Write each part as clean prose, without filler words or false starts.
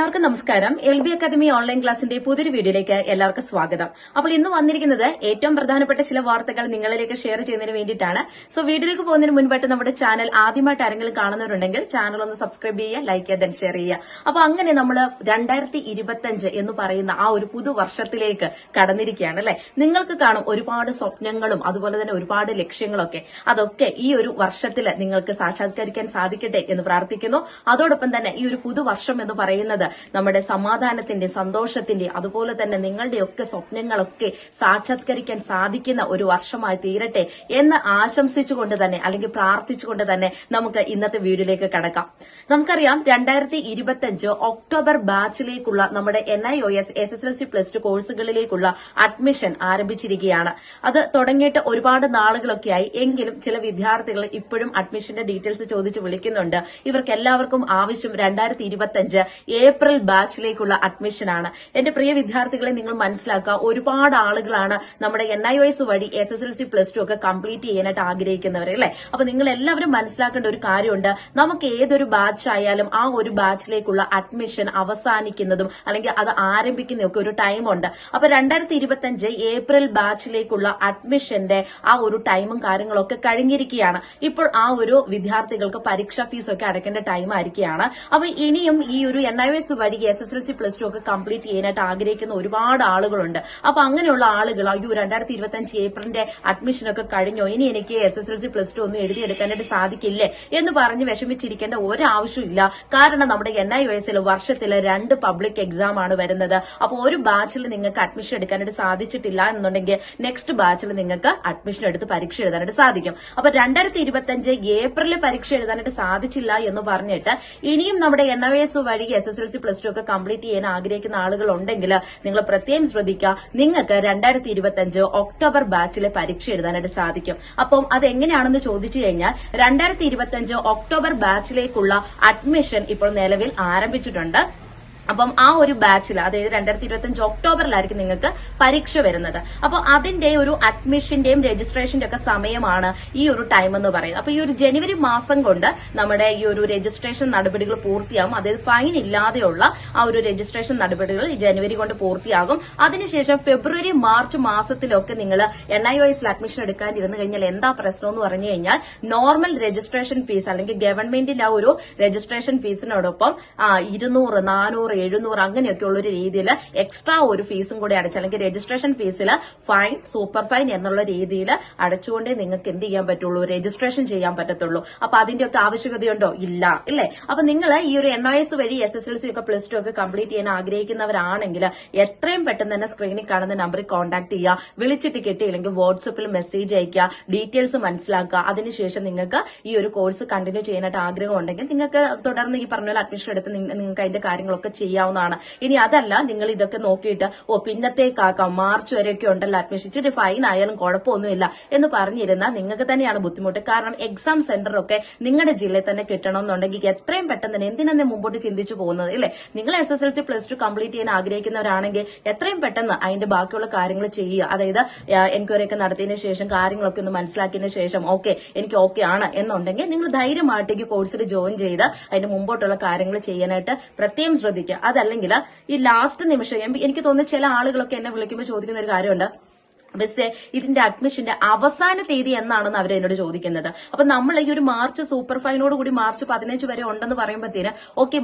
എല്ലാവർക്കും നമസ്കാരം. LB academy online ക്ലാസിന്റെ പുതിയൊരു വീഡിയോയിലേക്ക് എല്ലാവർക്കും സ്വാഗതം. അപ്പോൾ ഇന്ന് വന്നിരിക്കുന്നത് ഏറ്റവും പ്രധാനപ്പെട്ട ചില വാർത്തകൾ നിങ്ങളിലേക്ക് ഷെയർ ചെയ്യുന്നതിന് വേണ്ടിയിട്ടാണ്. സോ വീഡിയോയിലേക്ക് പോകുന്നതിന് മുൻപായിട്ട് നമ്മുടെ ചാനൽ ആദ്യമായിട്ട് ആരെങ്കിലും കാണുന്നവരുണ്ടെങ്കിൽ ചാനൽ ഒന്ന് സബ്സ്ക്രൈബ് ചെയ്യുക, ലൈക്ക് ചെയ്യുക, ദെൻ ഷെയർ ചെയ്യുക. അപ്പൊ അങ്ങനെ നമ്മൾ 2025 എന്ന് പറയുന്ന ആ ഒരു പുതുവർഷത്തിലേക്ക് കടന്നിരിക്കുകയാണ് അല്ലെ. നിങ്ങൾക്ക് കാണും ഒരുപാട് സ്വപ്നങ്ങളും അതുപോലെ തന്നെ ഒരുപാട് ലക്ഷ്യങ്ങളൊക്കെ. അതൊക്കെ ഈ ഒരു വർഷത്തിൽ നിങ്ങൾക്ക് സാക്ഷാത്കരിക്കാൻ സാധിക്കട്ടെ എന്ന് പ്രാർത്ഥിക്കുന്നു. അതോടൊപ്പം തന്നെ ഈ ഒരു പുതുവർഷം എന്ന് പറയുന്നത് നമ്മുടെ സമാധാനത്തിന്റെ, സന്തോഷത്തിന്റെ, അതുപോലെ തന്നെ നിങ്ങളുടെയൊക്കെ സ്വപ്നങ്ങളൊക്കെ സാക്ഷാത്കരിക്കാൻ സാധിക്കുന്ന ഒരു വർഷമായി തീരട്ടെ എന്ന് ആശംസിച്ചുകൊണ്ട് തന്നെ അല്ലെങ്കിൽ പ്രാർത്ഥിച്ചുകൊണ്ട് തന്നെ നമുക്ക് ഇന്നത്തെ വീഡിയോയിലേക്ക് കടക്കാം. നമുക്കറിയാം 2025 ഒക്ടോബർ ബാച്ചിലേക്കുള്ള നമ്മുടെ NIOS SSLC+2 കോഴ്സുകളിലേക്കുള്ള അഡ്മിഷൻ ആരംഭിച്ചിരിക്കുകയാണ്. അത് തുടങ്ങിയിട്ട് ഒരുപാട് നാളുകളൊക്കെയായി. എങ്കിലും ചില വിദ്യാർത്ഥികൾ ഇപ്പോഴും അഡ്മിഷന്റെ ഡീറ്റെയിൽസ് ചോദിച്ച് വിളിക്കുന്നുണ്ട്. ഇവർക്ക് എല്ലാവർക്കും ആവശ്യം 2025 ഏപ്രിൽ ബാച്ചിലേക്കുള്ള അഡ്മിഷനാണ്. എന്റെ പ്രിയ വിദ്യാർത്ഥികളെ, നിങ്ങൾ മനസ്സിലാക്കുക, ഒരുപാട് ആളുകളാണ് നമ്മുടെ NIOS വഴി SSLC+2 ഒക്കെ കംപ്ലീറ്റ് ചെയ്യാനായിട്ട് ആഗ്രഹിക്കുന്നവർ അല്ലെ. അപ്പൊ നിങ്ങൾ എല്ലാവരും മനസ്സിലാക്കേണ്ട ഒരു കാര്യമുണ്ട്. നമുക്ക് ഏതൊരു ബാച്ച് ആയാലും ആ ഒരു ബാച്ചിലേക്കുള്ള അഡ്മിഷൻ അവസാനിക്കുന്നതും അല്ലെങ്കിൽ അത് ആരംഭിക്കുന്നതൊക്കെ ഒരു ടൈമുണ്ട്. അപ്പൊ 2025 ഏപ്രിൽ ബാച്ചിലേക്കുള്ള അഡ്മിഷന്റെ ആ ഒരു ടൈമും കാര്യങ്ങളൊക്കെ കഴിഞ്ഞിരിക്കുകയാണ്. ഇപ്പോൾ ആ ഒരു വിദ്യാർത്ഥികൾക്ക് പരീക്ഷാ ഫീസൊക്കെ അടയ്ക്കേണ്ട ടൈം ആയിരിക്കുകയാണ്. അപ്പൊ ഇനിയും ഈ ഒരു NIOS വഴി SSLC+2 ഒക്കെ കംപ്ലീറ്റ് ചെയ്യാനായിട്ട് ആഗ്രഹിക്കുന്ന ഒരുപാട് ആളുകളുണ്ട്. അപ്പൊ അങ്ങനെയുള്ള ആളുകൾ 2025 ഏപ്രിലിന്റെ അഡ്മിഷനൊക്കെ കഴിഞ്ഞോ, ഇനി എനിക്ക് SSLC+2 ഒന്നും എഴുതിയെടുക്കാനായിട്ട് സാധിക്കില്ലേ എന്ന് പറഞ്ഞ് വിഷമിച്ചിരിക്കേണ്ട ഒരാവശ്യമില്ല. കാരണം നമ്മുടെ NIOSൽ വർഷത്തിൽ 2 പബ്ലിക് എക്സാം ആണ് വരുന്നത്. അപ്പോൾ ഒരു ബാച്ചിൽ നിങ്ങൾക്ക് അഡ്മിഷൻ എടുക്കാനായിട്ട് സാധിച്ചിട്ടില്ല എന്നുണ്ടെങ്കിൽ നെക്സ്റ്റ് ബാച്ചിൽ നിങ്ങൾക്ക് അഡ്മിഷൻ എടുത്ത് പരീക്ഷ എഴുതാനായിട്ട് സാധിക്കും. അപ്പൊ 2025 ഏപ്രിലിൽ പരീക്ഷ എഴുതാനായിട്ട് സാധിച്ചില്ല എന്ന് പറഞ്ഞിട്ട് ഇനിയും നമ്മുടെ NIOS വഴി SSLC+2 ഒക്കെ കംപ്ലീറ്റ് ചെയ്യാൻ ആഗ്രഹിക്കുന്ന ആളുകൾ ഉണ്ടെങ്കിൽ നിങ്ങൾ പ്രത്യേകം ശ്രദ്ധിക്കുക. നിങ്ങൾക്ക് 2025 ഒക്ടോബർ ബാച്ചിലെ പരീക്ഷ എഴുതാനായിട്ട് സാധിക്കും. അപ്പം അതെങ്ങനെയാണെന്ന് ചോദിച്ചു കഴിഞ്ഞാൽ 2025 ഒക്ടോബർ ബാച്ചിലേക്കുള്ള അഡ്മിഷൻ ഇപ്പോൾ നിലവിൽ ആരംഭിച്ചിട്ടുണ്ട്. അപ്പം ആ ഒരു ബാച്ചിൽ, അതായത് 2025 ഒക്ടോബറിലായിരിക്കും നിങ്ങൾക്ക് പരീക്ഷ വരുന്നത്. അപ്പൊ അതിന്റെ ഒരു അഡ്മിഷന്റെയും രജിസ്ട്രേഷന്റെ ഒക്കെ സമയമാണ് ഈ ഒരു ടൈം എന്ന് പറയുന്നത്. അപ്പൊ ഈ ഒരു ജനുവരി മാസം കൊണ്ട് നമ്മുടെ ഈ ഒരു രജിസ്ട്രേഷൻ നടപടികൾ പൂർത്തിയാകും. അതായത് ഫൈൻ ഇല്ലാതെയുള്ള ആ ഒരു രജിസ്ട്രേഷൻ നടപടികൾ ഈ ജനുവരി കൊണ്ട് പൂർത്തിയാകും. അതിനുശേഷം ഫെബ്രുവരി മാർച്ച് മാസത്തിലൊക്കെ നിങ്ങൾ NIOSൽ അഡ്മിഷൻ എടുക്കാനിരുന്നു കഴിഞ്ഞാൽ എന്താ പ്രശ്നം എന്ന് പറഞ്ഞു കഴിഞ്ഞാൽ നോർമൽ രജിസ്ട്രേഷൻ ഫീസ് അല്ലെങ്കിൽ ഗവൺമെന്റിന്റെ ആ ഒരു രജിസ്ട്രേഷൻ ഫീസിനോടൊപ്പം 200, 400, 700 അങ്ങനെയൊക്കെയുള്ള ഒരു രീതിയിൽ എക്സ്ട്രാ ഒരു ഫീസും കൂടി അടച്ച്, അല്ലെങ്കിൽ രജിസ്ട്രേഷൻ ഫീസിൽ ഫൈൻ, സൂപ്പർ ഫൈൻ എന്നുള്ള രീതിയിൽ അടച്ചുകൊണ്ടേ നിങ്ങൾക്ക് എന്ത് ചെയ്യാൻ പറ്റുള്ളൂ, രജിസ്ട്രേഷൻ ചെയ്യാൻ പറ്റത്തുള്ളൂ. അപ്പൊ അതിന്റെയൊക്കെ ആവശ്യകതയുണ്ടോ? ഇല്ല, ഇല്ലേ? അപ്പൊ നിങ്ങൾ ഈ ഒരു NIOS വഴി SSLC ഒക്കെ +2 ഒക്കെ കംപ്ലീറ്റ് ചെയ്യാൻ ആഗ്രഹിക്കുന്നവരാണെങ്കിൽ എത്രയും പെട്ടെന്ന് തന്നെ സ്ക്രീനിൽ കാണുന്ന നമ്പറിൽ കോൺടാക്ട് ചെയ്യുക. വിളിച്ചിട്ട് കിട്ടിയില്ലെങ്കിൽ വാട്സ്ആപ്പിൽ മെസ്സേജ് അയക്കുക, ഡീറ്റെയിൽസ് മനസ്സിലാക്കുക. അതിനുശേഷം നിങ്ങൾക്ക് ഈ ഒരു കോഴ്സ് കണ്ടിന്യൂ ചെയ്യാനായിട്ട് ആഗ്രഹം ഉണ്ടെങ്കിൽ നിങ്ങൾക്ക് തുടർന്ന് ഈ പറഞ്ഞ പോലെ അഡ്മിഷൻ എടുത്ത് നിങ്ങൾക്ക് അതിന്റെ കാര്യങ്ങളൊക്കെ ചെയ്യാവുന്നതാണ്. ഇനി അതല്ല, നിങ്ങൾ ഇതൊക്കെ നോക്കിയിട്ട് പിന്നത്തേക്കാക്കാം, മാർച്ച് വരെയൊക്കെ ഉണ്ടല്ലോ അഡ്മിഷൻ, ഇച്ചിരി ഫൈൻ ആയാലും കുഴപ്പമൊന്നുമില്ല എന്ന് പറഞ്ഞിരുന്നാൽ നിങ്ങൾക്ക് തന്നെയാണ് ബുദ്ധിമുട്ട്. കാരണം എക്സാം സെന്ററൊക്കെ നിങ്ങളുടെ ജില്ലയിൽ തന്നെ കിട്ടണമെന്നുണ്ടെങ്കിൽ എത്രയും പെട്ടെന്ന് തന്നെ എന്തിനെ മുമ്പോട്ട് ചിന്തിച്ചു പോകുന്നത്, ഇല്ലേ? നിങ്ങൾ SSLC+2 കംപ്ലീറ്റ് ചെയ്യാൻ ആഗ്രഹിക്കുന്നവരാണെങ്കിൽ എത്രയും പെട്ടെന്ന് അതിന്റെ ബാക്കിയുള്ള കാര്യങ്ങൾ ചെയ്യുക. അതായത് എൻക്വയറി ഒക്കെ നടത്തിയതിനു ശേഷം കാര്യങ്ങളൊക്കെ ഒന്ന് മനസ്സിലാക്കിയതിനു ശേഷം എനിക്ക് ഓക്കെ ആണ് എന്നുണ്ടെങ്കിൽ നിങ്ങൾ ധൈര്യമായിട്ടേക്ക് കോഴ്സിൽ ജോയിൻ ചെയ്ത് അതിന്റെ മുമ്പോട്ടുള്ള കാര്യങ്ങൾ ചെയ്യാനായിട്ട് പ്രത്യേകം ശ്രദ്ധിക്കുക. അതല്ലെങ്കിൽ ഈ ലാസ്റ്റ് നിമിഷം, എനിക്ക് തോന്നുന്നു ചില ആളുകളൊക്കെ എന്നെ വിളിക്കുമ്പോൾ ചോദിക്കുന്ന ഒരു കാര്യമുണ്ട്, പക്ഷേ ഇതിന്റെ അഡ്മിഷന്റെ അവസാന തീയതി എന്നാണെന്ന് അവർ എന്നോട് ചോദിക്കുന്നത്. അപ്പൊ നമ്മൾ ഈ ഒരു മാർച്ച് സൂപ്പർ ഫൈനോട് കൂടി മാർച്ച് 15 വരെ ഉണ്ടെന്ന് പറയുമ്പോഴത്തേന്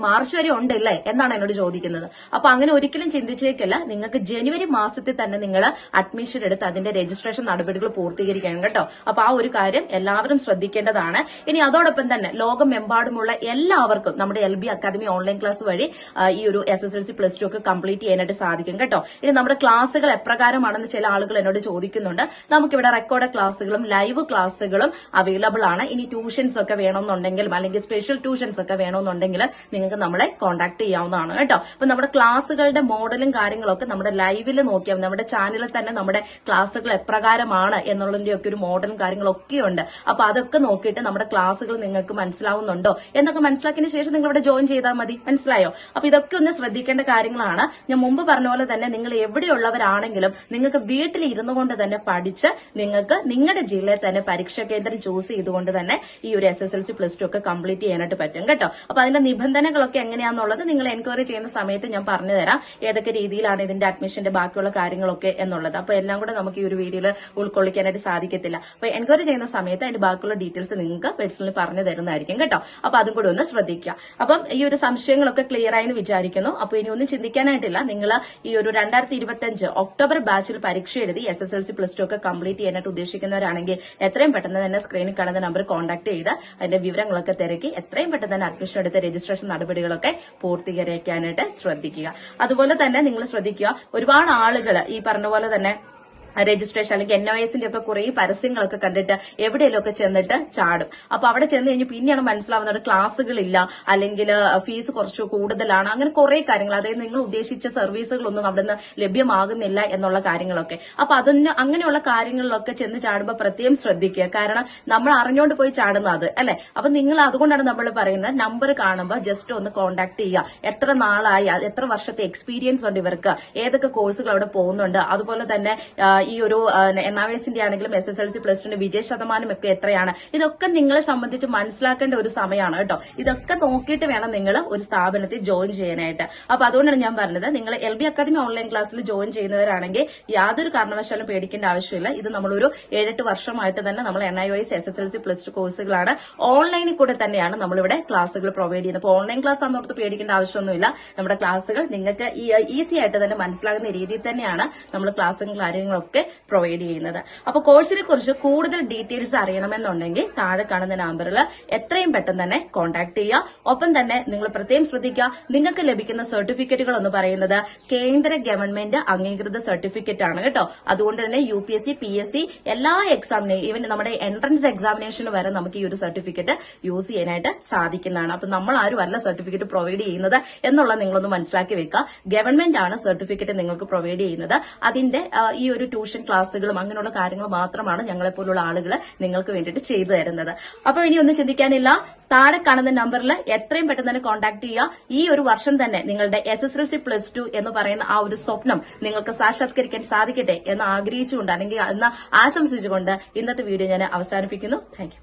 മാർച്ച് വരെ ഉണ്ടല്ലേ എന്നാണ് എന്നോട് ചോദിക്കുന്നത്. അപ്പൊ അങ്ങനെ ഒരിക്കലും ചിന്തിച്ചേക്കല്ല. നിങ്ങൾക്ക് ജനുവരി മാസത്തിൽ തന്നെ നിങ്ങൾ അഡ്മിഷൻ എടുത്ത് അതിന്റെ രജിസ്ട്രേഷൻ നടപടികൾ പൂർത്തീകരിക്കണം കേട്ടോ. അപ്പൊ ആ ഒരു കാര്യം എല്ലാവരും ശ്രദ്ധിക്കേണ്ടതാണ്. ഇനി അതോടൊപ്പം തന്നെ ലോകമെമ്പാടുമുള്ള എല്ലാവർക്കും നമ്മുടെ LB അക്കാദമി ഓൺലൈൻ ക്ലാസ് വഴി ഈ ഒരു SSLC+2 ഒക്കെ കംപ്ലീറ്റ് ചെയ്യാനായിട്ട് സാധിക്കും കേട്ടോ. ഇനി നമ്മുടെ ക്ലാസ്സുകൾ എപ്രകാരമാണെന്ന് ചില ആളുകൾ എന്നോട് ചോദിക്കുന്നുണ്ട്. നമുക്കിവിടെ റെക്കോർഡ് ക്ലാസ്സുകളും ലൈവ് ക്ലാസ്സുകളും അവൈലബിൾ ആണ്. ഇനി ട്യൂഷൻസ് ഒക്കെ വേണമെന്നുണ്ടെങ്കിലും അല്ലെങ്കിൽ സ്പെഷ്യൽ ട്യൂഷൻസ് ഒക്കെ വേണമെന്നുണ്ടെങ്കിൽ നിങ്ങൾക്ക് നമ്മളെ കോൺടാക്ട് ചെയ്യാവുന്നതാണ് കേട്ടോ. അപ്പൊ നമ്മുടെ ക്ലാസ്സുകളുടെ മോഡലും കാര്യങ്ങളൊക്കെ നമ്മുടെ ലൈവിൽ നോക്കിയാൽ നമ്മുടെ ചാനലിൽ തന്നെ നമ്മുടെ ക്ലാസ്സുകൾ എപ്രകാരമാണ് എന്നുള്ളതിന്റെ ഒക്കെ ഒരു മോഡലും കാര്യങ്ങളൊക്കെ ഉണ്ട്. അപ്പൊ അതൊക്കെ നോക്കിയിട്ട് നമ്മുടെ ക്ലാസ്സുകൾ നിങ്ങൾക്ക് മനസ്സിലാവുന്നുണ്ടോ എന്നൊക്കെ മനസ്സിലാക്കിയതിനു ശേഷം നിങ്ങൾ ഇവിടെ ജോയിൻ ചെയ്താൽ മതി. മനസ്സിലായോ? അപ്പൊ ഇതൊക്കെ ഒന്ന് ശ്രദ്ധിക്കേണ്ട കാര്യങ്ങളാണ്. ഞാൻ മുമ്പ് പറഞ്ഞ പോലെ തന്നെ നിങ്ങൾ എവിടെയുള്ളവരാണെങ്കിലും നിങ്ങൾക്ക് വീട്ടിൽ ഇരുന്നു ഇരുന്നുകൊണ്ട് തന്നെ പഠിച്ച് നിങ്ങൾക്ക് നിങ്ങളുടെ ജില്ലയിൽ തന്നെ പരീക്ഷാ കേന്ദ്രം ചൂസ് ചെയ്തുകൊണ്ട് തന്നെ ഈ ഒരു SSLC +2 ഒക്കെ കംപ്ലീറ്റ് ചെയ്യാനായിട്ട് പറ്റും കേട്ടോ. അപ്പൊ അതിന്റെ നിബന്ധനകളൊക്കെ എങ്ങനെയാണെന്നുള്ളത് നിങ്ങൾ എൻക്വയറി ചെയ്യുന്ന സമയത്ത് ഞാൻ പറഞ്ഞു തരാം, ഏതൊക്കെ രീതിയിലാണ് ഇതിന്റെ അഡ്മിഷന്റെ ബാക്കിയുള്ള കാര്യങ്ങളൊക്കെ എന്നുള്ളത്. അപ്പൊ എല്ലാം കൂടെ നമുക്ക് ഈ ഒരു വീഡിയോയിൽ ഉൾക്കൊള്ളിക്കാനായിട്ട് സാധിക്കത്തില്ല. അപ്പൊ എൻക്വയറി ചെയ്യുന്ന സമയത്ത് അതിന്റെ ബാക്കിയുള്ള ഡീറ്റെയിൽസ് നിങ്ങൾക്ക് പേഴ്സണലി പറഞ്ഞു തരുന്നതായിരിക്കും കേട്ടോ. അപ്പൊ അതും കൂടെ ഒന്ന് ശ്രദ്ധിക്കുക. അപ്പം ഈ ഒരു സംശയങ്ങളൊക്കെ ക്ലിയർ ആയെന്ന് വിചാരിക്കുന്നു. അപ്പൊ ഇനി ഒന്നും ചിന്തിക്കാനായിട്ടില്ല. നിങ്ങൾ ഈ ഒരു 2025 ഒക്ടോബർ ബാച്ചിൽ പരീക്ഷ എഴുതി SSLC +2 ഒക്കെ കംപ്ലീറ്റ് ചെയ്യാനായിട്ട് ഉദ്ദേശിക്കുന്നവരാണെങ്കിൽ എത്രയും പെട്ടെന്ന് തന്നെ സ്ക്രീനിൽ കാണുന്ന നമ്പർ കോൺടാക്ട് ചെയ്ത് അതിന്റെ വിവരങ്ങളൊക്കെ തിരക്കി എത്രയും പെട്ടെന്ന് തന്നെ അഡ്മിഷൻ എടുത്ത് രജിസ്ട്രേഷൻ നടപടികളൊക്കെ പൂർത്തീകരിക്കാനായിട്ട് ശ്രദ്ധിക്കുക. അതുപോലെ തന്നെ നിങ്ങൾ ശ്രദ്ധിക്കുക, ഒരുപാട് ആളുകൾ ഈ പറഞ്ഞ പോലെ തന്നെ രജിസ്ട്രേഷൻ അല്ലെങ്കിൽ NOSന്റെ ഒക്കെ കുറെ പരസ്യങ്ങളൊക്കെ കണ്ടിട്ട് എവിടെയെങ്കിലുമൊക്കെ ചെന്നിട്ട് ചാടും. അപ്പൊ അവിടെ ചെന്ന് കഴിഞ്ഞ് പിന്നെയാണ് മനസ്സിലാവുന്നത് ക്ലാസ്സുകളില്ല, അല്ലെങ്കിൽ ഫീസ് കുറച്ച് കൂടുതലാണ്, അങ്ങനെ കുറെ കാര്യങ്ങൾ, അതായത് നിങ്ങൾ ഉദ്ദേശിച്ച സർവീസുകളൊന്നും അവിടെ നിന്ന് ലഭ്യമാകുന്നില്ല എന്നുള്ള കാര്യങ്ങളൊക്കെ. അപ്പൊ അതിന് അങ്ങനെയുള്ള കാര്യങ്ങളിലൊക്കെ ചെന്ന് ചാടുമ്പോൾ പ്രത്യേകം ശ്രദ്ധിക്കുക. കാരണം നമ്മൾ അറിഞ്ഞുകൊണ്ട് പോയി ചാടുന്നത് അത് അല്ലെ. അപ്പൊ നിങ്ങൾ അതുകൊണ്ടാണ് നമ്മൾ പറയുന്നത്, നമ്പർ കാണുമ്പോൾ ജസ്റ്റ് ഒന്ന് കോൺടാക്ട് ചെയ്യുക. എത്ര നാളായി, എത്ര വർഷത്തെ എക്സ്പീരിയൻസ് ഉണ്ട് ഇവർക്ക്, ഏതൊക്കെ കോഴ്സുകൾ അവിടെ പോകുന്നുണ്ട്, അതുപോലെ തന്നെ ഈ ഒരു NOSന്റെ ആണെങ്കിലും SSLC +2 വിജയ ശതമാനം ഒക്കെ എത്രയാണ്, ഇതൊക്കെ നിങ്ങളെ സംബന്ധിച്ച് മനസ്സിലാക്കേണ്ട ഒരു സമയമാണ് കേട്ടോ. ഇതൊക്കെ നോക്കിയിട്ട് വേണം നിങ്ങൾ ഒരു സ്ഥാപനത്തിൽ ജോയിൻ ചെയ്യാനായിട്ട്. അപ്പൊ അതുകൊണ്ടാണ് ഞാൻ പറഞ്ഞത്, നിങ്ങൾ LB അക്കാദമി ഓൺലൈൻ ക്ലാസ്സിൽ ജോയിൻ ചെയ്യുന്നവരാണെങ്കിൽ യാതൊരു കാരണവശാലും പേടിക്കേണ്ട ആവശ്യമില്ല. ഇത് നമ്മളൊരു 7-8 വർഷമായിട്ട് തന്നെ നമ്മൾ NIOS SSLC +2 കോഴ്സുകളാണ് ഓൺലൈനിൽ കൂടെ തന്നെയാണ് നമ്മളിവിടെ ക്ലാസ്സുകൾ പ്രൊവൈഡ് ചെയ്യുന്നത്. അപ്പോൾ ഓൺലൈൻ ക്ലാസ് ആണെന്നോർത്ത് പേടിക്കേണ്ട ആവശ്യമൊന്നുമില്ല. നമ്മുടെ ക്ലാസ്സുകൾ നിങ്ങൾക്ക് ഈസി ആയിട്ട് തന്നെ മനസ്സിലാകുന്ന രീതിയിൽ തന്നെയാണ് നമ്മൾ ക്ലാസ്സും കാര്യങ്ങളൊക്കെ പ്രൊവൈഡ് ചെയ്യുന്നത്. അപ്പൊ കോഴ്സിനെ കുറിച്ച് കൂടുതൽ ഡീറ്റെയിൽസ് അറിയണമെന്നുണ്ടെങ്കിൽ താഴെ കാണുന്ന നമ്പറിൽ എത്രയും പെട്ടെന്ന് തന്നെ കോൺടാക്ട് ചെയ്യുക. ഒപ്പം തന്നെ നിങ്ങൾ പ്രത്യേകം ശ്രദ്ധിക്കുക, നിങ്ങൾക്ക് ലഭിക്കുന്ന സർട്ടിഫിക്കറ്റുകൾ എന്ന് പറയുന്നത് കേന്ദ്ര ഗവൺമെന്റ് അംഗീകൃത സർട്ടിഫിക്കറ്റ് ആണ് കേട്ടോ. അതുകൊണ്ട് തന്നെ UPSC PSC എല്ലാ എക്സാമിനെയും, ഈവൻ നമ്മുടെ എൻട്രൻസ് എക്സാമിനേഷന് വരെ നമുക്ക് ഈ ഒരു സർട്ടിഫിക്കറ്റ് യൂസ് ചെയ്യാനായിട്ട് സാധിക്കുന്നതാണ്. അപ്പൊ നമ്മൾ ആരും അല്ല സർട്ടിഫിക്കറ്റ് പ്രൊവൈഡ് ചെയ്യുന്നത് എന്നുള്ളത് നിങ്ങളൊന്ന് മനസ്സിലാക്കി വെക്കുക. ഗവൺമെന്റ് ആണ് സർട്ടിഫിക്കറ്റ് നിങ്ങൾക്ക് പ്രൊവൈഡ് ചെയ്യുന്നത്. അതിന്റെ ഈ ഒരു ട്യൂഷൻ ക്ലാസ്സുകളും അങ്ങനെയുള്ള കാര്യങ്ങൾ മാത്രമാണ് ഞങ്ങളെപ്പോലുള്ള ആളുകൾ നിങ്ങൾക്ക് വേണ്ടിയിട്ട് ചെയ്തു തരുന്നത്. അപ്പൊ ഇനി ഒന്നും ചിന്തിക്കാനില്ല, താഴെ കാണുന്ന നമ്പറിൽ എത്രയും പെട്ടെന്ന് തന്നെ കോൺടാക്ട് ചെയ്യുക. ഈ ഒരു വർഷം തന്നെ നിങ്ങളുടെ SSLC +2 എന്ന് പറയുന്ന ആ ഒരു സ്വപ്നം നിങ്ങൾക്ക് സാക്ഷാത്കരിക്കാൻ സാധിക്കട്ടെ എന്ന് ആഗ്രഹിച്ചുകൊണ്ട് അല്ലെങ്കിൽ എന്ന് ആശംസിച്ചുകൊണ്ട് ഇന്നത്തെ വീഡിയോ ഞാൻ അവസാനിപ്പിക്കുന്നു. Thank you.